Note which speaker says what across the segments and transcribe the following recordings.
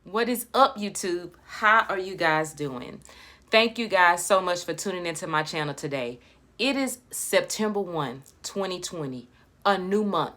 Speaker 1: What is up, YouTube? How are you guys doing? Thank you guys so much for tuning into my channel today. It is September 1, 2020, a new month.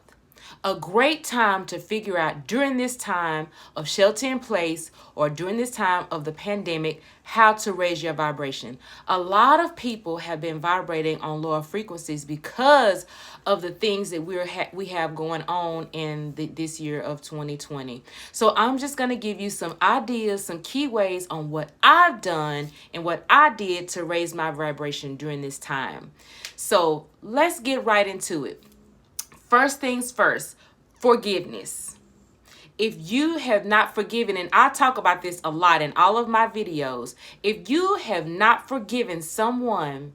Speaker 1: A great time to figure out during this time of shelter in place or during this time of the pandemic how to raise your vibration. A lot of people have been vibrating on lower frequencies because of the things that we have going on in this year of 2020. So I'm just going to give you some ideas, some key ways on what I've done and what I did to raise my vibration during this time. So let's get right into it. First things first, forgiveness. If you have not forgiven, and I talk about this a lot in all of my videos, if you have not forgiven someone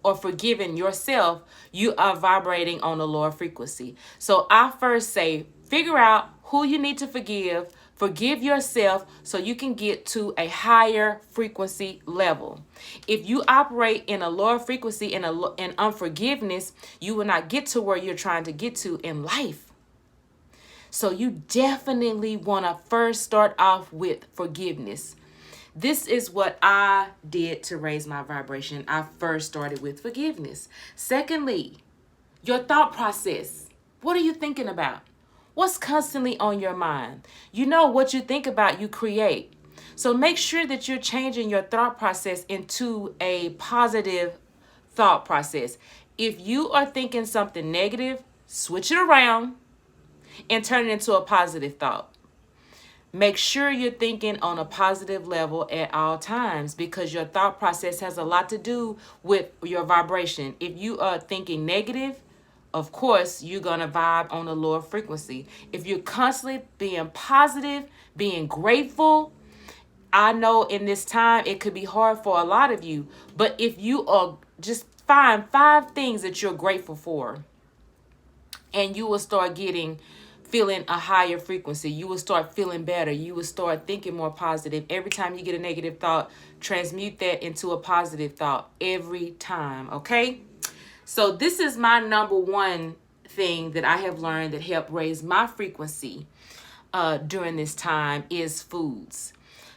Speaker 1: or forgiven yourself, you are vibrating on a lower frequency. So I first say, figure out who you need to forgive yourself so you can get to a higher frequency level. If you operate in a lower frequency and unforgiveness, you will not get to where you're trying to get to in life. So you definitely want to first start off with forgiveness. This is what I did to raise my vibration. I first started with forgiveness. Secondly, your thought process. What are you thinking about? What's constantly on your mind? You know what you think about, you create. So make sure that you're changing your thought process into a positive thought process. If you are thinking something negative, switch it around and turn it into a positive thought. Make sure you're thinking on a positive level at all times because your thought process has a lot to do with your vibration. If you are thinking negative, of course, you're going to vibe on a lower frequency. If you're constantly being positive, being grateful, I know in this time it could be hard for a lot of you, but if you are just find 5 things that you're grateful for, and you will start feeling a higher frequency. You will start feeling better. You will start thinking more positive. Every time you get a negative thought, transmute that into a positive thought every time, okay? So this is my number one thing that I have learned that helped raise my frequency during this time is foods.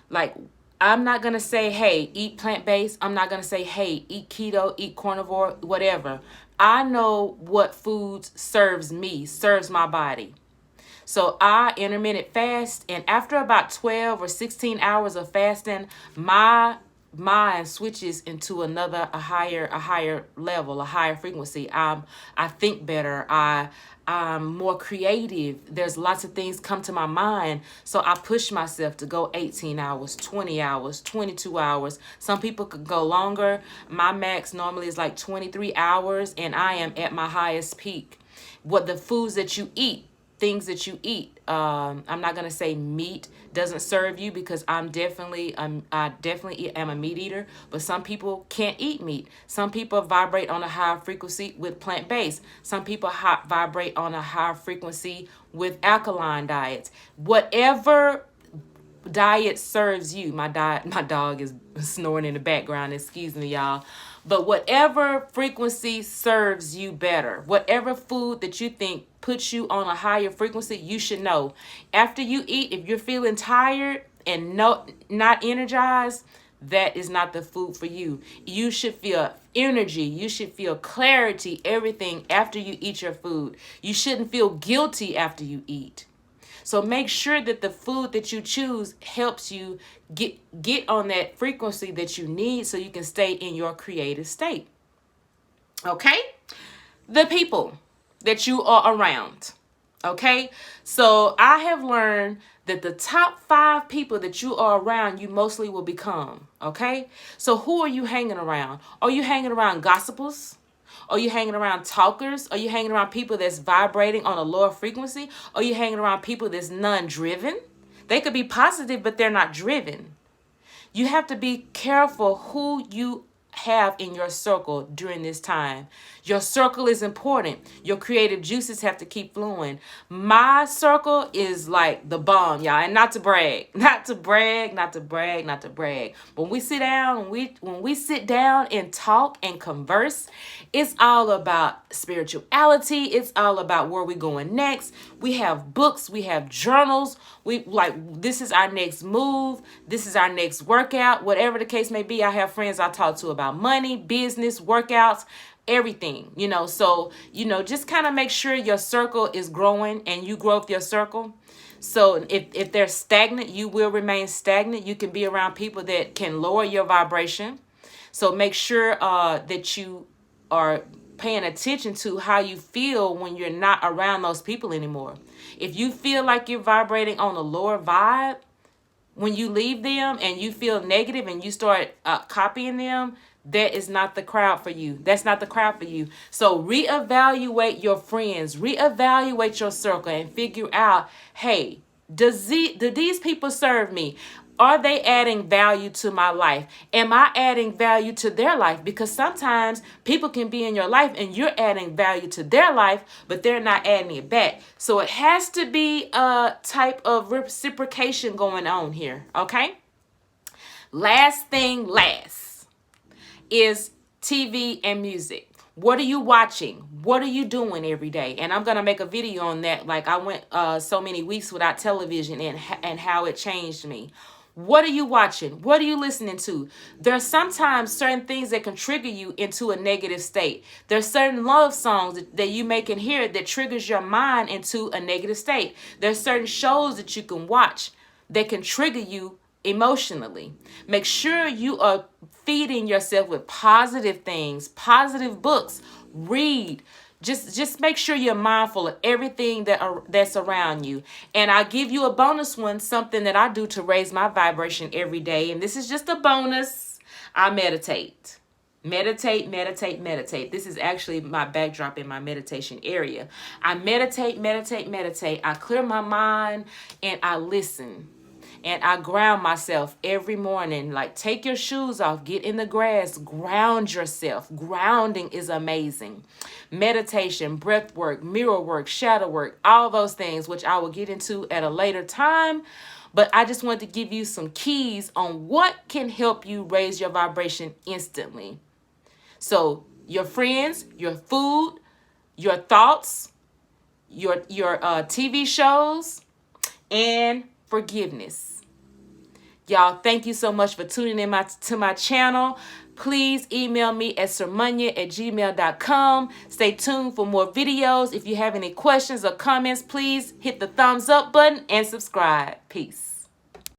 Speaker 1: Like, I'm not going to say, hey, eat plant-based. I'm not going to say, hey, eat keto, eat carnivore, whatever. I know what foods serves my body. So I intermittent fast, and after about 12 or 16 hours of fasting, my mind switches into a higher level, a higher frequency. I think better. I'm more creative. There's lots of things come to my mind. So I push myself to go 18 hours, 20 hours, 22 hours. Some people could go longer. My max normally is like 23 hours, and I am at my highest peak. What the foods that you eat, things that you eat. I'm not gonna say meat doesn't serve you because I definitely am a meat eater. But some people can't eat meat. Some people vibrate on a higher frequency with plant-based. Some people vibrate on a higher frequency with alkaline diets. Whatever diet serves you. My dog is snoring in the background. Excuse me, y'all. But whatever frequency serves you better, whatever food that you think puts you on a higher frequency, you should know. After you eat, if you're feeling tired and not energized, that is not the food for you. You should feel energy. You should feel clarity, everything after you eat your food. You shouldn't feel guilty after you eat. So make sure that the food that you choose helps you get on that frequency that you need so you can stay in your creative state. Okay? The people that you are around. Okay? So I have learned that the top 5 people that you are around, you mostly will become. Okay? So who are you hanging around? Are you hanging around gossipers? Are you hanging around talkers? Are you hanging around people that's vibrating on a lower frequency? Are you hanging around people that's non-driven? They could be positive, but they're not driven. You have to be careful who you have in your circle during this time. Your circle is important. Your creative juices have to keep flowing. My circle is like the bomb, y'all. And not to brag. When we sit down, when we sit down and talk and converse, it's all about spirituality. It's all about where we're going next. We have books, we have journals, This is our next move. This is our next workout, whatever the case may be. I have friends I talk to about money, business, workouts, everything, so, just kind of make sure your circle is growing and you grow with your circle. So if they're stagnant, you will remain stagnant. You can be around people that can lower your vibration. So make sure that you are paying attention to how you feel when you're not around those people anymore. If you feel like you're vibrating on a lower vibe when you leave them and you feel negative and you start copying them, that is not the crowd for you. That's not the crowd for you. So reevaluate your friends, reevaluate your circle, and figure out, hey, do these people serve me? Are they adding value to my life? Am I adding value to their life? Because sometimes people can be in your life and you're adding value to their life, but they're not adding it back. So it has to be a type of reciprocation going on here, okay? Last thing is TV and music. What are you watching? What are you doing every day? And I'm going to make a video on that. Like, I went so many weeks without television and how it changed me. What are you watching? What are you listening to? There's sometimes certain things that can trigger you into a negative state. There's certain love songs that you may can hear that triggers your mind into a negative state. There's certain shows that you can watch that can trigger you emotionally. Make sure you are feeding yourself with positive things, positive books. Read. Just make sure you're mindful of everything that's around you. And I'll give you a bonus one, something that I do to raise my vibration every day. And this is just a bonus. I meditate. Meditate. This is actually my backdrop in my meditation area. I meditate. I clear my mind and I listen. And I ground myself every morning. Like, take your shoes off, get in the grass, ground yourself. Grounding is amazing. Meditation, breath work, mirror work, shadow work, all those things, which I will get into at a later time. But I just wanted to give you some keys on what can help you raise your vibration instantly. So your friends, your food, your thoughts, your TV shows, and forgiveness. Y'all, thank you so much for tuning in to my channel. Please email me at sermunya@gmail.com. Stay tuned for more videos. If you have any questions or comments, please hit the thumbs up button and subscribe. Peace.